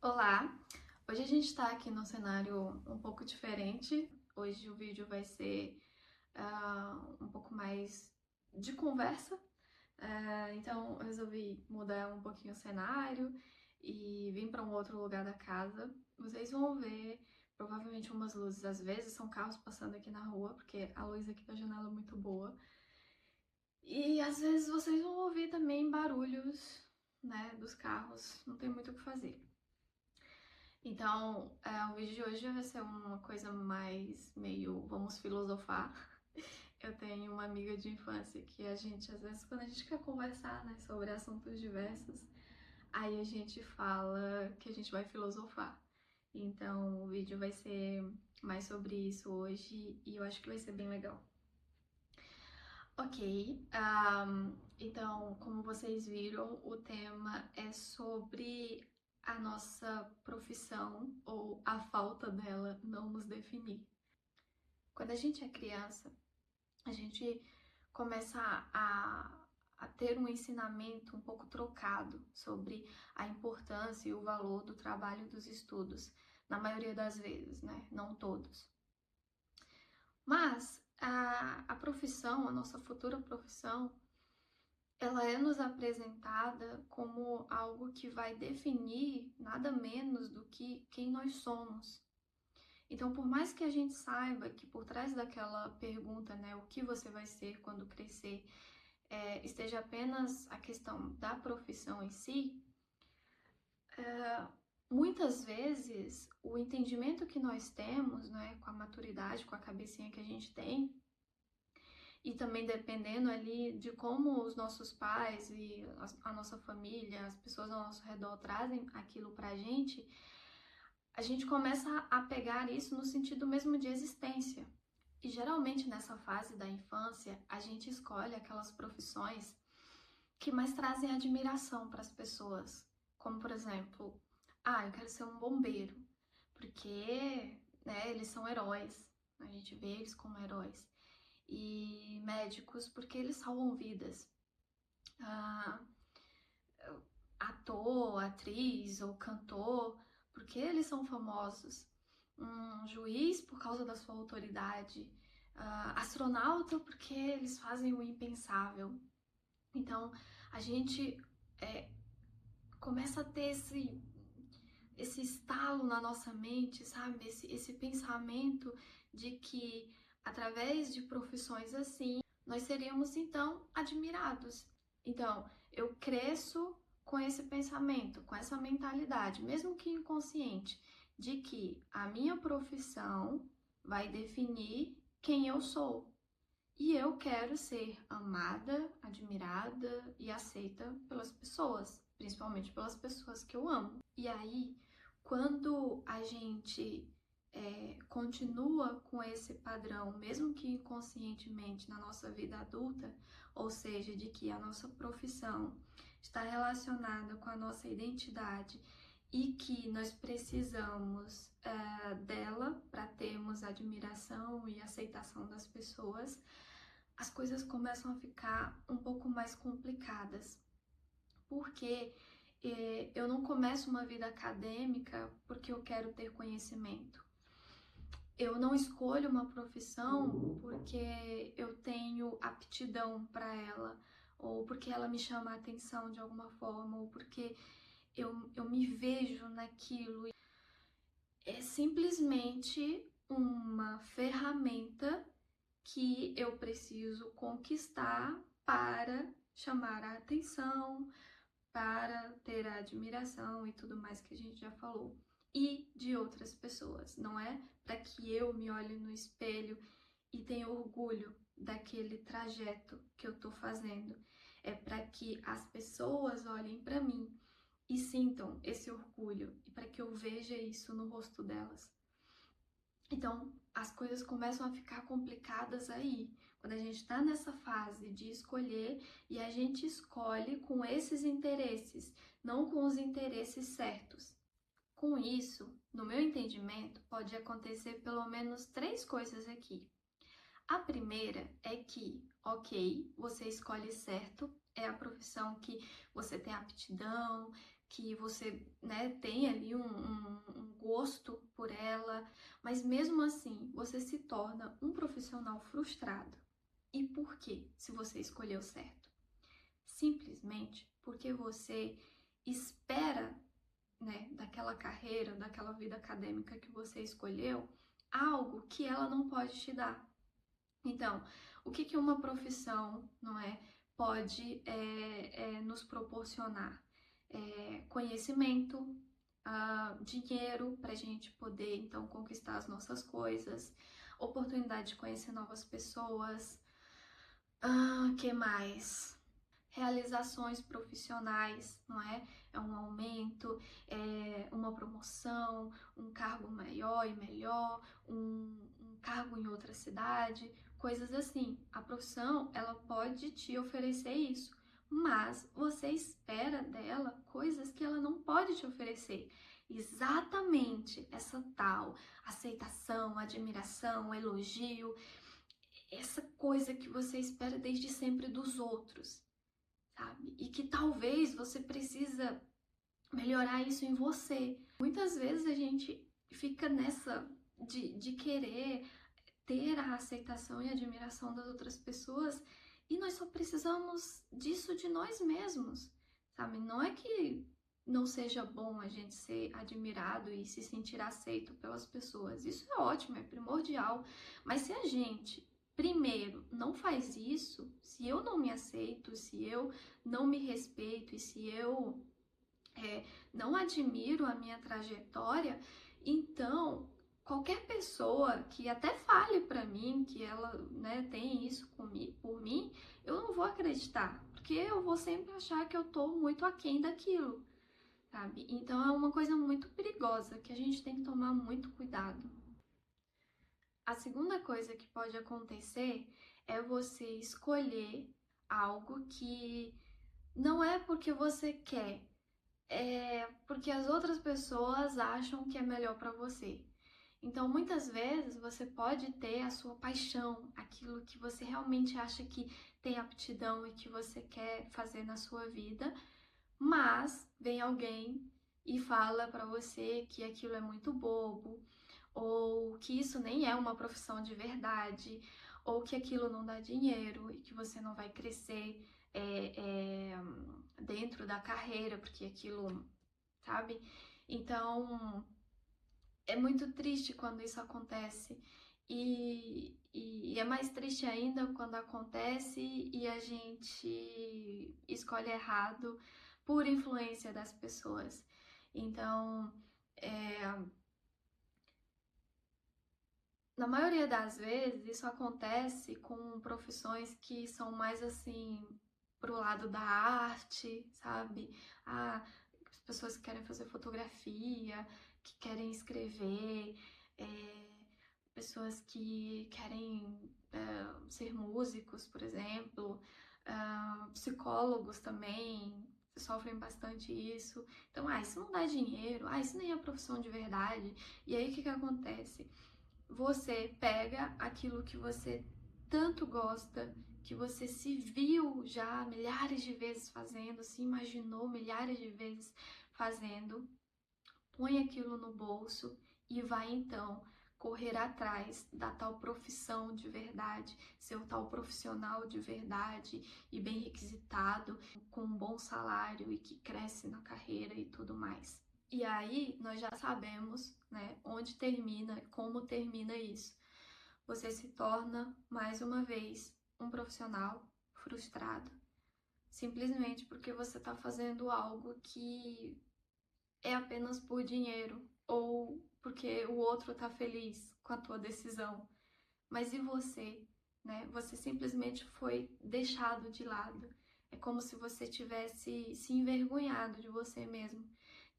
Olá! Hoje a gente está aqui num cenário um pouco diferente. Hoje o vídeo vai ser um pouco mais de conversa. Então eu resolvi mudar um pouquinho o cenário e vim para um outro lugar da casa. Vocês vão ver provavelmente umas luzes. Às vezes são carros passando aqui na rua, porque a luz aqui da janela é muito boa. E às vezes vocês vão ouvir também barulhos, né, dos carros. Não tem muito o que fazer. Então, o vídeo de hoje vai ser uma coisa mais meio vamos filosofar. Eu tenho uma amiga de infância que a gente, às vezes, quando a gente quer conversar, né, sobre assuntos diversos, aí a gente fala que a gente vai filosofar. Então, o vídeo vai ser mais sobre isso hoje e eu acho que vai ser bem legal. Ok, então, como vocês viram, o tema é sobre a nossa profissão ou a falta dela não nos definir. Quando a gente é criança, a gente começa a ter um ensinamento um pouco trocado sobre a importância e o valor do trabalho e dos estudos, na maioria das vezes, né? Não todos. Mas a profissão, a nossa futura profissão, ela é nos apresentada como algo que vai definir nada menos do que quem nós somos. Então, por mais que a gente saiba que por trás daquela pergunta, né, o que você vai ser quando crescer, esteja apenas a questão da profissão em si, muitas vezes o entendimento que nós temos, né, com a maturidade, com a cabecinha que a gente tem, e também dependendo ali de como os nossos pais e a nossa família, as pessoas ao nosso redor trazem aquilo pra gente, a gente começa a pegar isso no sentido mesmo de existência. E geralmente nessa fase da infância, a gente escolhe aquelas profissões que mais trazem admiração para as pessoas. Como, por exemplo, eu quero ser um bombeiro, porque, né, eles são heróis. A gente vê eles como heróis. E médicos, porque eles salvam vidas. Ah, ator, atriz ou cantor, porque eles são famosos. Um juiz, por causa da sua autoridade. Astronauta, porque eles fazem o impensável. Então, a gente começa a ter esse estalo na nossa mente, sabe? Esse pensamento de que, através de profissões assim, nós seríamos, então, admirados. Então, eu cresço com esse pensamento, com essa mentalidade, mesmo que inconsciente, de que a minha profissão vai definir quem eu sou. E eu quero ser amada, admirada e aceita pelas pessoas, principalmente pelas pessoas que eu amo. E aí, quando a gente continua com esse padrão, mesmo que inconscientemente na nossa vida adulta, ou seja, de que a nossa profissão está relacionada com a nossa identidade e que nós precisamos dela para termos admiração e aceitação das pessoas, as coisas começam a ficar um pouco mais complicadas, porque eu não começo uma vida acadêmica porque eu quero ter conhecimento. Eu não escolho uma profissão porque eu tenho aptidão para ela, ou porque ela me chama a atenção de alguma forma, ou porque eu me vejo naquilo. É simplesmente uma ferramenta que eu preciso conquistar para chamar a atenção, para ter a admiração e tudo mais que a gente já falou. E de outras pessoas, não é para que eu me olhe no espelho e tenha orgulho daquele trajeto que eu tô fazendo. É para que as pessoas olhem para mim e sintam esse orgulho e para que eu veja isso no rosto delas. Então, as coisas começam a ficar complicadas aí, quando a gente está nessa fase de escolher e a gente escolhe com esses interesses, não com os interesses certos. Com isso, no meu entendimento, pode acontecer pelo menos 3 coisas aqui. A primeira é que, ok, você escolhe certo, é a profissão que você tem aptidão, que você, né, tem ali um gosto por ela, mas mesmo assim você se torna um profissional frustrado. E por quê? Se você escolheu certo? Simplesmente porque você espera, né, daquela carreira, daquela vida acadêmica que você escolheu, algo que ela não pode te dar. Então, o que que uma profissão, não é, pode nos proporcionar? Conhecimento, dinheiro para a gente poder, então, conquistar as nossas coisas, oportunidade de conhecer novas pessoas, que mais? Realizações profissionais, não é? É um aumento, é uma promoção, um cargo maior e melhor, um cargo em outra cidade, coisas assim. A profissão, ela pode te oferecer isso, mas você espera dela coisas que ela não pode te oferecer. Exatamente essa tal aceitação, admiração, elogio, essa coisa que você espera desde sempre dos outros, sabe? E que talvez você precisa melhorar isso em você. Muitas vezes a gente fica nessa de querer ter a aceitação e admiração das outras pessoas e nós só precisamos disso de nós mesmos, sabe? Não é que não seja bom a gente ser admirado e se sentir aceito pelas pessoas. Isso é ótimo, é primordial. Mas se a gente primeiro não faz isso, se eu não me aceito, se eu não me respeito e se eu não admiro a minha trajetória, então qualquer pessoa que até fale para mim que ela, né, tem isso por mim, eu não vou acreditar, porque eu vou sempre achar que eu tô muito aquém daquilo, sabe? Então é uma coisa muito perigosa que a gente tem que tomar muito cuidado. A segunda coisa que pode acontecer é você escolher algo que não é porque você quer, é porque as outras pessoas acham que é melhor para você. Então, muitas vezes você pode ter a sua paixão, aquilo que você realmente acha que tem aptidão e que você quer fazer na sua vida, mas vem alguém e fala para você que aquilo é muito bobo, ou que isso nem é uma profissão de verdade, ou que aquilo não dá dinheiro e que você não vai crescer dentro da carreira, porque aquilo, sabe? Então, é muito triste quando isso acontece. E é mais triste ainda quando acontece e a gente escolhe errado por influência das pessoas. Então, na maioria das vezes, isso acontece com profissões que são mais assim pro lado da arte, sabe? As pessoas que querem fazer fotografia, que querem escrever, pessoas que querem ser músicos, por exemplo, psicólogos também sofrem bastante isso. Então, isso não dá dinheiro, isso nem é profissão de verdade. E aí, o que que acontece? Você pega aquilo que você tanto gosta, que você se viu já milhares de vezes fazendo, se imaginou milhares de vezes fazendo, põe aquilo no bolso e vai então correr atrás da tal profissão de verdade, ser o tal profissional de verdade e bem requisitado, com um bom salário e que cresce na carreira e tudo mais. E aí nós já sabemos, né, onde termina, como termina isso. Você se torna, mais uma vez, um profissional frustrado, simplesmente porque você está fazendo algo que é apenas por dinheiro ou porque o outro está feliz com a tua decisão. Mas e você, né? Você simplesmente foi deixado de lado. É como se você tivesse se envergonhado de você mesmo,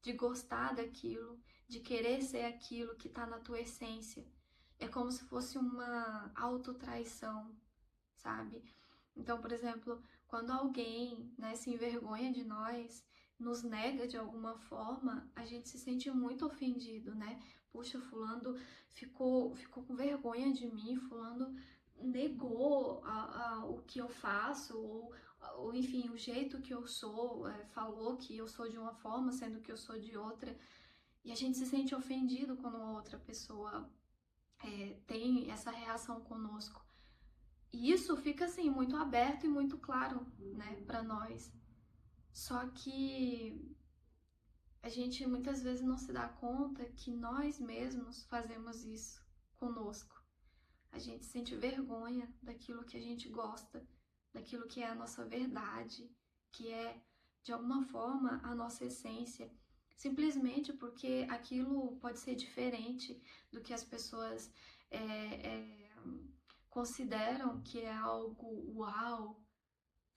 de gostar daquilo, de querer ser aquilo que está na tua essência. É como se fosse uma autotraição, sabe? Então, por exemplo, quando alguém, né, se envergonha de nós, nos nega de alguma forma, a gente se sente muito ofendido, né? Puxa, fulano ficou com vergonha de mim, fulano negou o que eu faço, ou ou enfim, o jeito que eu sou, falou que eu sou de uma forma, sendo que eu sou de outra, e a gente se sente ofendido quando uma outra pessoa tem essa reação conosco. E isso fica assim muito aberto e muito claro, né, para nós. Só que a gente muitas vezes não se dá conta que nós mesmos fazemos isso conosco. A gente sente vergonha daquilo que a gente gosta, daquilo que é a nossa verdade, que é, de alguma forma, a nossa essência, simplesmente porque aquilo pode ser diferente do que as pessoas é, é, consideram que é algo uau,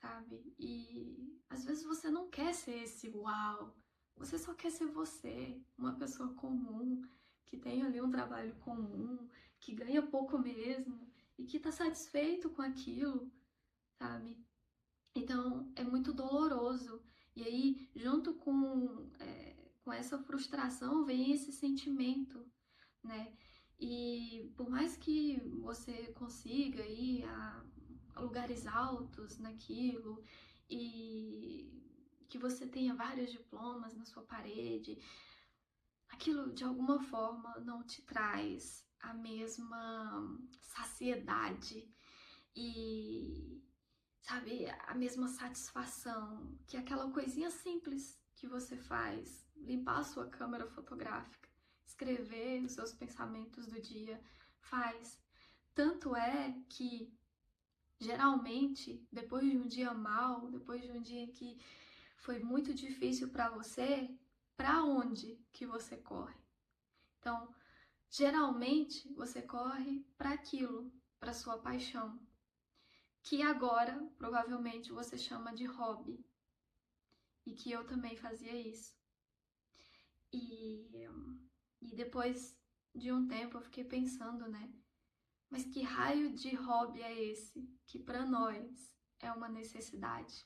sabe? E às vezes você não quer ser esse uau, você só quer ser você, uma pessoa comum, que tem ali um trabalho comum, que ganha pouco mesmo e que tá satisfeito com aquilo, sabe? Então é muito doloroso. E aí, junto com essa frustração, vem esse sentimento, né? E por mais que você consiga ir a lugares altos naquilo e que você tenha vários diplomas na sua parede, aquilo de alguma forma não te traz a mesma saciedade e, sabe, a mesma satisfação que aquela coisinha simples que você faz, limpar a sua câmera fotográfica, escrever os seus pensamentos do dia, faz. Tanto é que, geralmente, depois de um dia mal, depois de um dia que foi muito difícil para você, para onde que você corre? Então, geralmente, você corre para aquilo, para sua paixão, que agora provavelmente você chama de hobby, e que eu também fazia isso. E, e depois de um tempo eu fiquei pensando, né? Mas que raio de hobby é esse que para nós é uma necessidade,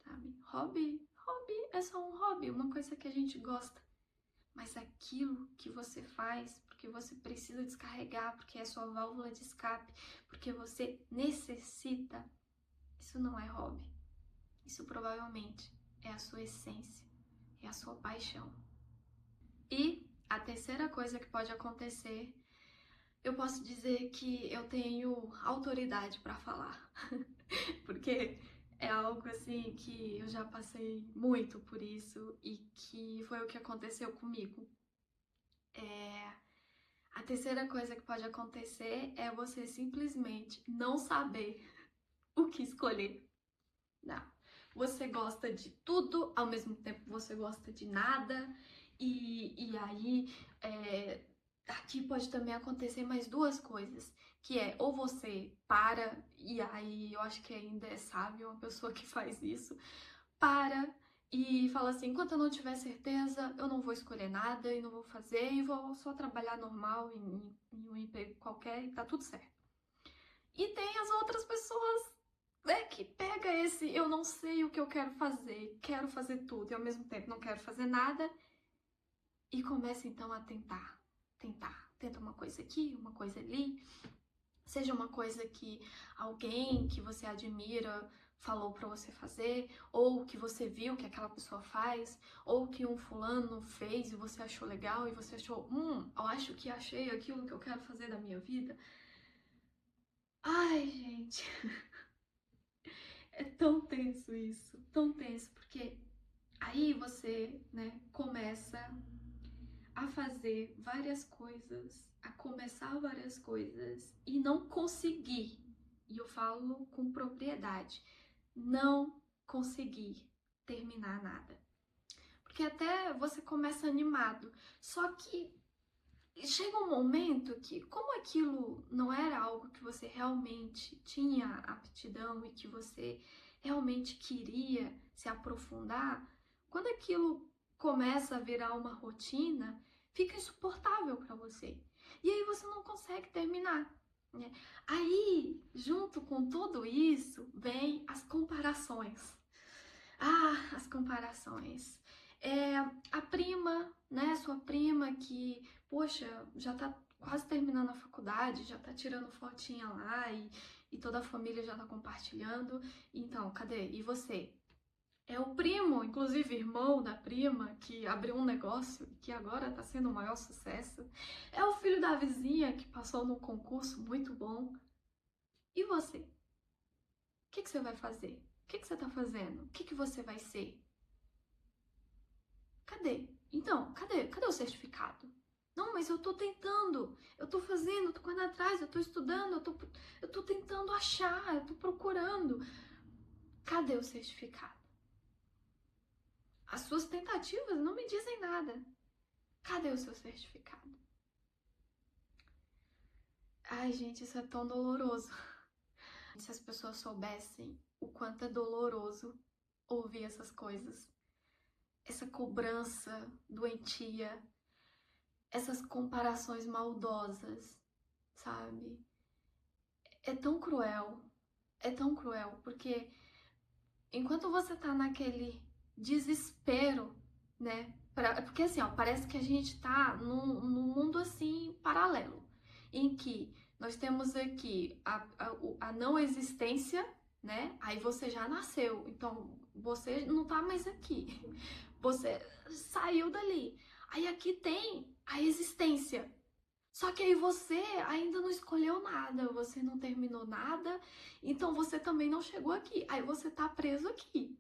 sabe? Hobby é só um hobby, uma coisa que a gente gosta. Mas aquilo que você faz porque você precisa descarregar, porque é sua válvula de escape, porque você necessita, isso não é hobby. Isso provavelmente é a sua essência, é a sua paixão. E a terceira coisa que pode acontecer, eu posso dizer que eu tenho autoridade para falar, porque é algo assim que eu já passei muito por isso e que foi o que aconteceu comigo. A terceira coisa que pode acontecer é você simplesmente não saber o que escolher. Não. Você gosta de tudo, ao mesmo tempo você gosta de nada, e aí aqui pode também acontecer mais duas coisas, que é ou você para, e aí eu acho que ainda é sábio uma pessoa que faz isso, para e fala assim, enquanto eu não tiver certeza, eu não vou escolher nada e não vou fazer, e vou só trabalhar normal em um emprego qualquer e tá tudo certo. E tem as outras pessoas que pega esse eu não sei o que eu quero fazer tudo e ao mesmo tempo não quero fazer nada e começa então a tenta uma coisa aqui, uma coisa ali, seja uma coisa que alguém que você admira falou para você fazer, ou que você viu que aquela pessoa faz, ou que um fulano fez e você achou legal e você achou, eu acho que achei aquilo que eu quero fazer da minha vida. Ai, gente, é tão tenso isso, tão tenso, porque aí você, né, começa a fazer várias coisas, a começar várias coisas e não conseguir. E eu falo com propriedade, não conseguir terminar nada. Porque até você começa animado, só que chega um momento que, como aquilo não era algo que você realmente tinha aptidão e que você realmente queria se aprofundar, quando aquilo começa a virar uma rotina, fica insuportável para você. E aí você não consegue terminar, né? Aí, junto com tudo isso, vem as comparações. Ah, as comparações. A prima, né, sua prima que, poxa, já tá quase terminando a faculdade, já tá tirando fotinha lá e e toda a família já tá compartilhando. Então, cadê? E você? É o primo, inclusive irmão da prima, que abriu um negócio e que agora tá sendo o maior sucesso. É o filho da vizinha que passou num concurso muito bom. E você? O que você vai fazer? O que você tá fazendo? O que você vai ser? Cadê? Então, cadê o certificado? Não, mas eu tô tentando, eu tô fazendo, eu tô correndo atrás, eu tô estudando, eu tô tentando achar, eu tô procurando. Cadê o certificado? As suas tentativas não me dizem nada. Cadê o seu certificado? Ai, gente, isso é tão doloroso. Se as pessoas soubessem o quanto é doloroso ouvir essas coisas, essa cobrança doentia, essas comparações maldosas, sabe? É tão cruel, porque enquanto você tá naquele desespero, né? Porque assim, ó, parece que a gente tá num mundo assim paralelo, em que nós temos aqui a não existência, né? Aí você já nasceu, então você não tá mais aqui, você saiu dali. Aí aqui tem a existência. Só que aí você ainda não escolheu nada, você não terminou nada, então você também não chegou aqui. Aí você tá preso aqui.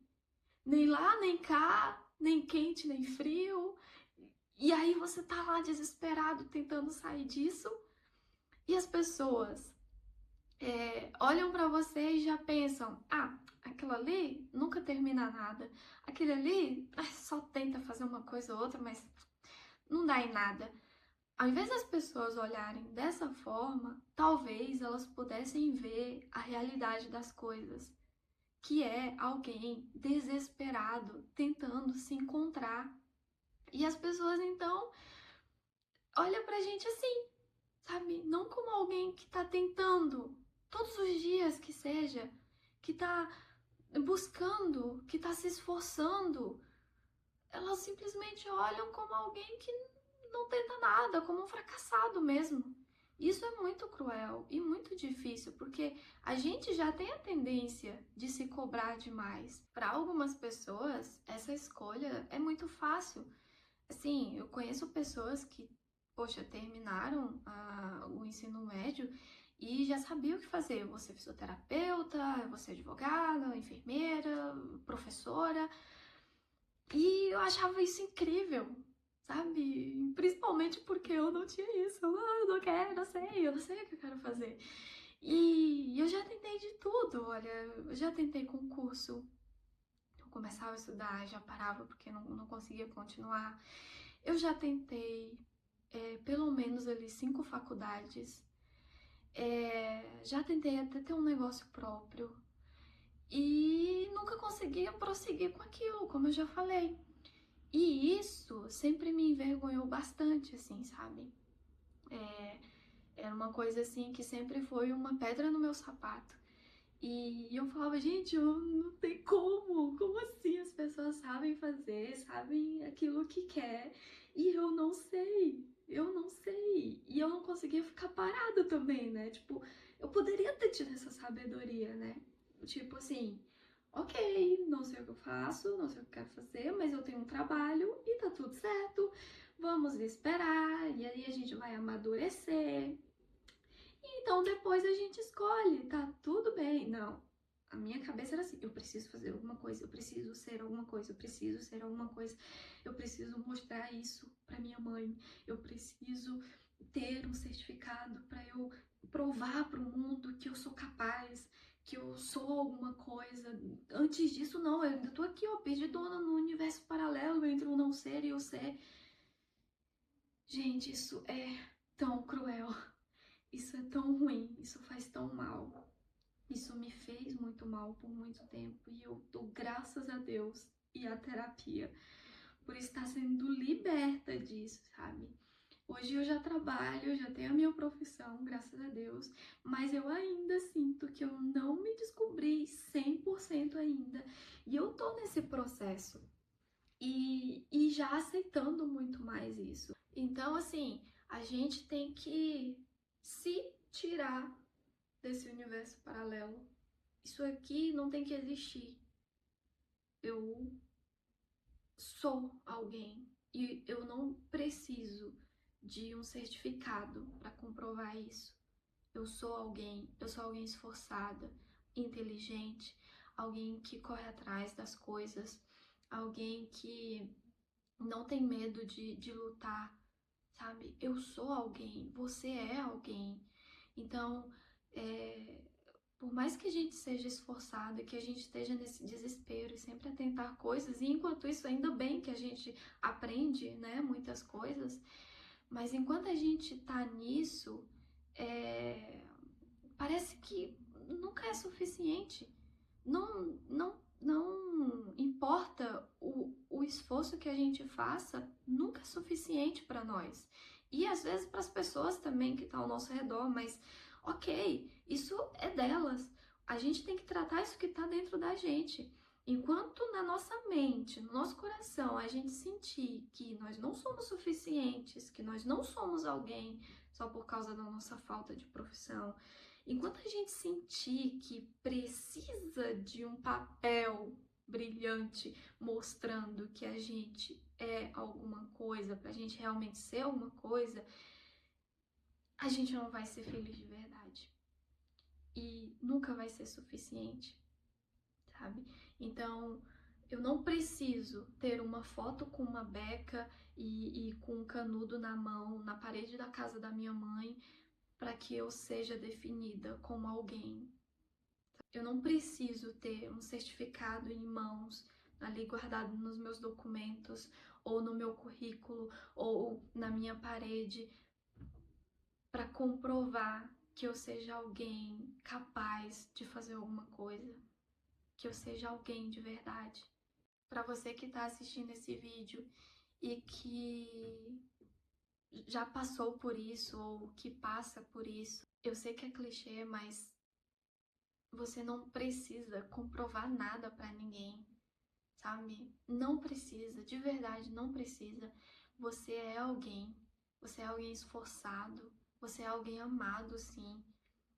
Nem lá, nem cá, nem quente, nem frio. E aí você tá lá desesperado tentando sair disso. E as pessoas olham pra você e já pensam: ah, aquilo ali nunca termina nada. Aquele ali só tenta fazer uma coisa ou outra, mas não dá em nada. Ao invés das pessoas olharem dessa forma, talvez elas pudessem ver a realidade das coisas, que é alguém desesperado tentando se encontrar. E as pessoas então olham pra gente assim, sabe? Não como alguém que tá tentando todos os dias que seja, que tá buscando, que tá se esforçando. Elas simplesmente olham como alguém que não tenta nada, como um fracassado mesmo. Isso é muito cruel e muito difícil, porque a gente já tem a tendência de se cobrar demais. Para algumas pessoas, essa escolha é muito fácil. Assim, eu conheço pessoas que, poxa, terminaram o ensino médio e já sabia o que fazer. Eu vou ser fisioterapeuta, eu vou ser advogada, enfermeira, professora. E eu achava isso incrível, sabe? Principalmente porque eu não tinha isso. Eu não quero, eu não sei o que eu quero fazer. E eu já tentei de tudo, olha, eu já tentei concurso. Eu começava a estudar, já parava porque não conseguia continuar. Eu já tentei pelo menos ali 5 faculdades. Já tentei até ter um negócio próprio. E nunca conseguia prosseguir com aquilo, como eu já falei. E isso sempre me envergonhou bastante, assim, sabe? Era uma coisa, assim, que sempre foi uma pedra no meu sapato. E eu falava, gente, eu não tem como assim as pessoas sabem fazer, sabem aquilo que quer, e eu não sei. E eu não conseguia ficar parada também, né? Tipo, eu poderia ter tido essa sabedoria, né? Tipo assim, ok, não sei o que eu faço, não sei o que eu quero fazer, mas eu tenho um trabalho e tá tudo certo, vamos esperar, e aí a gente vai amadurecer. Então depois a gente escolhe, tá tudo bem. Não, a minha cabeça era assim: eu preciso fazer alguma coisa, eu preciso ser alguma coisa, eu preciso ser alguma coisa, eu preciso mostrar isso pra minha mãe, eu preciso ter um certificado para eu provar para o mundo que eu sou capaz, que eu sou alguma coisa. Antes disso, não, eu ainda tô aqui, ó, perdidona no universo paralelo entre o não ser e o ser. Gente, isso é tão cruel. Isso é tão ruim, isso faz tão mal. Isso me fez muito mal por muito tempo e eu dou graças a Deus e à terapia por estar sendo liberta disso, sabe? Hoje eu já trabalho, já tenho a minha profissão, graças a Deus, mas eu ainda sinto que eu não me descobri 100% ainda e eu tô nesse processo e já aceitando muito mais isso. Então, assim, a gente tem que se tirar desse universo paralelo. Isso aqui não tem que existir. Eu sou alguém e eu não preciso de um certificado para comprovar isso. Eu sou alguém esforçada, inteligente, alguém que corre atrás das coisas, alguém que não tem medo de lutar, sabe? Eu sou alguém, você é alguém. Então, por mais que a gente seja esforçado e que a gente esteja nesse desespero e sempre a tentar coisas, e enquanto isso, ainda bem que a gente aprende, né, muitas coisas, mas enquanto a gente tá nisso, parece que nunca é suficiente. Não importa o esforço que a gente faça, nunca é suficiente para nós. E às vezes para as pessoas também que estão ao nosso redor, mas ok, isso é delas. A gente tem que tratar isso que está dentro da gente. Enquanto na nossa mente, no nosso coração, a gente sentir que nós não somos suficientes, que nós não somos alguém só por causa da nossa falta de profissão, enquanto a gente sentir que precisa de um papel brilhante mostrando que a gente é alguma coisa, pra gente realmente ser alguma coisa, a gente não vai ser feliz de verdade. E nunca vai ser suficiente, sabe? Então, eu não preciso ter uma foto com uma beca e com um canudo na mão, na parede da casa da minha mãe, para que eu seja definida como alguém. Eu não preciso ter um certificado em mãos, ali guardado nos meus documentos, ou no meu currículo, ou na minha parede, para comprovar que eu seja alguém capaz de fazer alguma coisa, que eu seja alguém de verdade. Para você que está assistindo esse vídeo e que já passou por isso ou que passa por isso, eu sei que é clichê, mas você não precisa comprovar nada pra ninguém, sabe? Não precisa, de verdade, não precisa. Você é alguém esforçado, você é alguém amado, sim.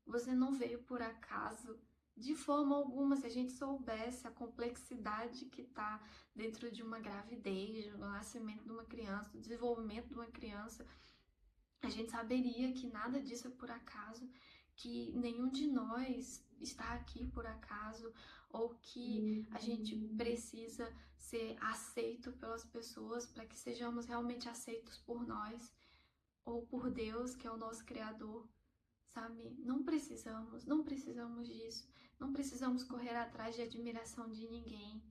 Você não veio por acaso, de forma alguma. Se a gente soubesse a complexidade que tá dentro de uma gravidez, do nascimento de uma criança, do desenvolvimento de uma criança, a gente saberia que nada disso é por acaso, que nenhum de nós está aqui por acaso, ou que a gente precisa ser aceito pelas pessoas para que sejamos realmente aceitos por nós, ou por Deus, que é o nosso Criador, sabe? Não precisamos disso, não precisamos correr atrás de admiração de ninguém,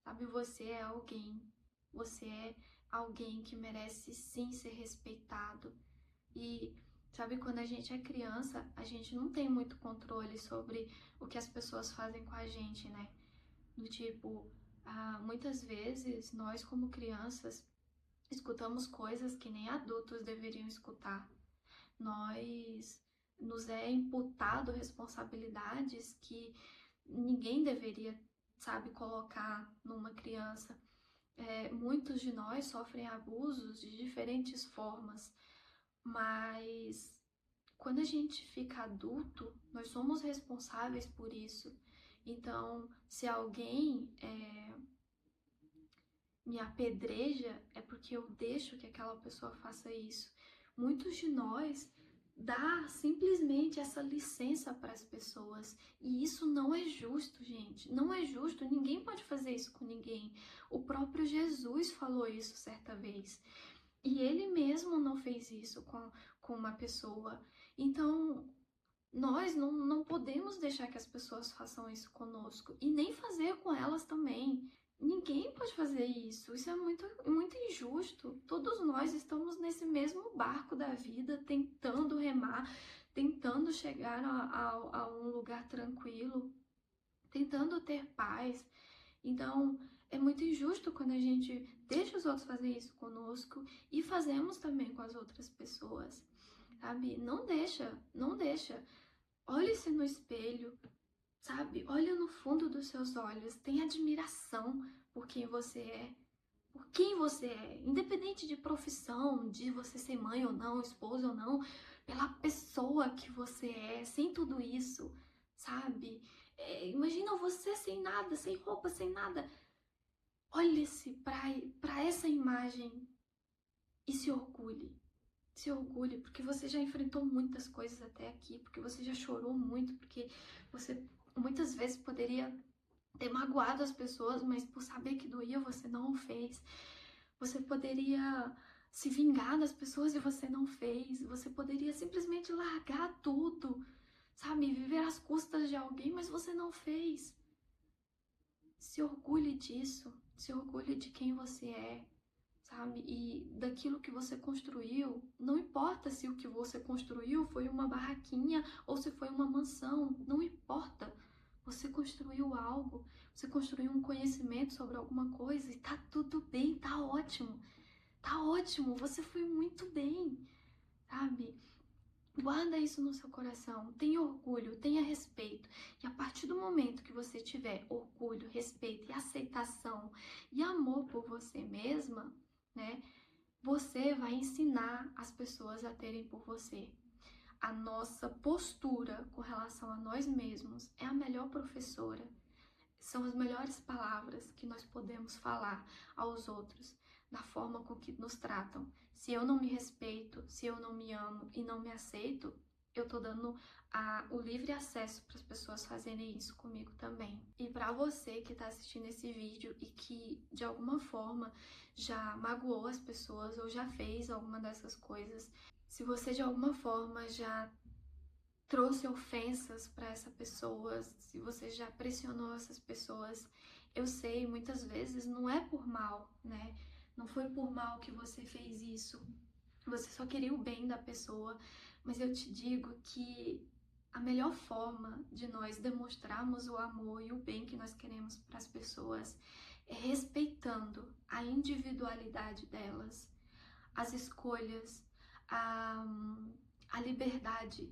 sabe? Você é alguém que merece sim ser respeitado. E sabe, quando a gente é criança, a gente não tem muito controle sobre o que as pessoas fazem com a gente, né? Do tipo, muitas vezes nós como crianças escutamos coisas que nem adultos deveriam escutar. Nos é imputado responsabilidades que ninguém deveria, sabe, colocar numa criança. Muitos de nós sofrem abusos de diferentes formas, mas quando a gente fica adulto, nós somos responsáveis por isso. Então, se alguém me apedreja, é porque eu deixo que aquela pessoa faça isso. Muitos de nós dá simplesmente essa licença para as pessoas. E isso não é justo, gente. Não é justo. Ninguém pode fazer isso com ninguém. O próprio Jesus falou isso certa vez. E ele mesmo não fez isso com uma pessoa. Então, nós não podemos deixar que as pessoas façam isso conosco. E nem fazer com elas também. Ninguém pode fazer isso. Isso é muito, muito injusto. Todos nós estamos nesse mesmo barco da vida, tentando remar, tentando chegar a um lugar tranquilo, tentando ter paz. Então, é muito injusto quando a gente deixa os outros fazer isso conosco e fazemos também com as outras pessoas, sabe? Não deixa. Olhe-se no espelho, sabe? Olha no fundo dos seus olhos, tenha admiração por quem você é. Por quem você é, independente de profissão, de você ser mãe ou não, esposa ou não, pela pessoa que você é, sem tudo isso, sabe? Imagina você sem nada, sem roupa, sem nada. Olhe-se para essa imagem e se orgulhe. Se orgulhe, porque você já enfrentou muitas coisas até aqui, porque você já chorou muito, porque você muitas vezes poderia ter magoado as pessoas, mas por saber que doía, você não o fez. Você poderia se vingar das pessoas e você não fez. Você poderia simplesmente largar tudo, sabe? Viver às custas de alguém, mas você não fez. Se orgulhe disso. Se orgulhe de quem você é, sabe? E daquilo que você construiu. Não importa se o que você construiu foi uma barraquinha ou se foi uma mansão. Não importa. Você construiu algo. Você construiu um conhecimento sobre alguma coisa e tá tudo bem, tá ótimo. Tá ótimo, você foi muito bem, sabe? Guarda isso no seu coração, tenha orgulho, tenha respeito. E a partir do momento que você tiver orgulho, respeito e aceitação e amor por você mesma, né? Você vai ensinar as pessoas a terem por você. A nossa postura com relação a nós mesmos é a melhor professora. São as melhores palavras que nós podemos falar aos outros, da forma com que nos tratam. Se eu não me respeito, se eu não me amo e não me aceito, eu tô dando o livre acesso para as pessoas fazerem isso comigo também. E para você que tá assistindo esse vídeo e que de alguma forma já magoou as pessoas ou já fez alguma dessas coisas, se você de alguma forma já trouxe ofensas para essa pessoa, se você já pressionou essas pessoas, eu sei, muitas vezes não é por mal, né? Não foi por mal que você fez isso. Você só queria o bem da pessoa, mas eu te digo que a melhor forma de nós demonstrarmos o amor e o bem que nós queremos para as pessoas é respeitando a individualidade delas, as escolhas, a liberdade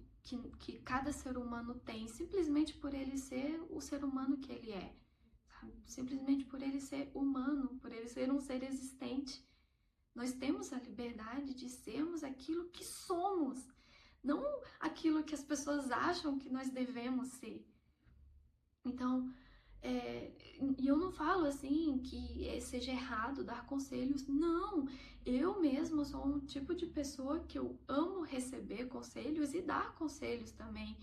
que cada ser humano tem, simplesmente por ele ser o ser humano que ele é, sabe? Simplesmente por ele ser humano, por ele ser um ser existente. Nós temos a liberdade de sermos aquilo que somos, não aquilo que as pessoas acham que nós devemos ser. Então, e eu não falo assim que seja errado dar conselhos, não. Eu mesma sou um tipo de pessoa que eu amo receber conselhos e dar conselhos também.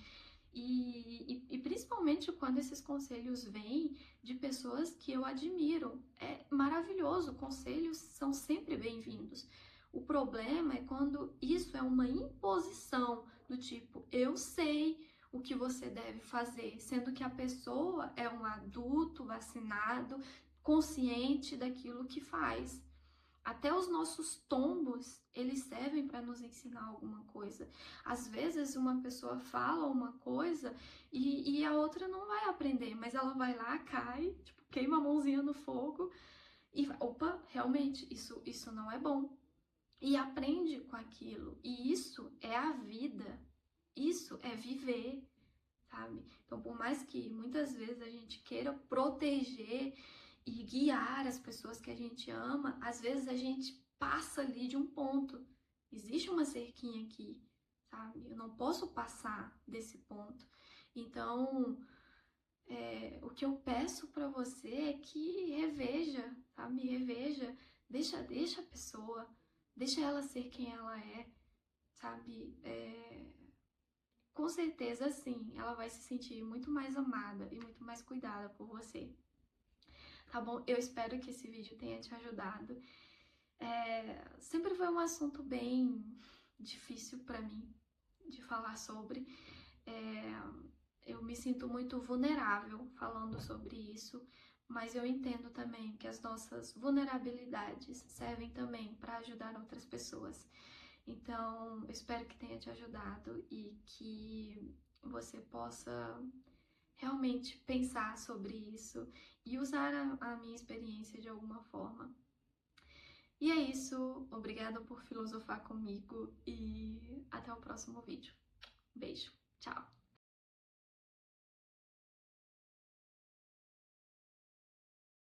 E principalmente quando esses conselhos vêm de pessoas que eu admiro. É maravilhoso, conselhos são sempre bem-vindos. O problema é quando isso é uma imposição do tipo, eu sei o que você deve fazer, sendo que a pessoa é um adulto vacinado, consciente daquilo que faz. Até os nossos tombos, eles servem para nos ensinar alguma coisa. Às vezes uma pessoa fala uma coisa e a outra não vai aprender, mas ela vai lá, cai, tipo, queima a mãozinha no fogo e opa, realmente, isso não é bom. E aprende com aquilo. E isso é a vida. Isso é viver, sabe? Então, por mais que muitas vezes a gente queira proteger e guiar as pessoas que a gente ama, às vezes a gente passa ali de um ponto. Existe uma cerquinha aqui, sabe? Eu não posso passar desse ponto. Então, o que eu peço para você é que reveja, sabe? Reveja, deixa a pessoa, deixa ela ser quem ela é, sabe? Com certeza, sim, ela vai se sentir muito mais amada e muito mais cuidada por você. Tá bom? Eu espero que esse vídeo tenha te ajudado. Sempre foi um assunto bem difícil para mim de falar sobre. Eu me sinto muito vulnerável falando sobre isso, mas eu entendo também que as nossas vulnerabilidades servem também para ajudar outras pessoas. Então, eu espero que tenha te ajudado e que você possa realmente pensar sobre isso e usar a minha experiência de alguma forma. E é isso, obrigada por filosofar comigo e até o próximo vídeo. Beijo, tchau!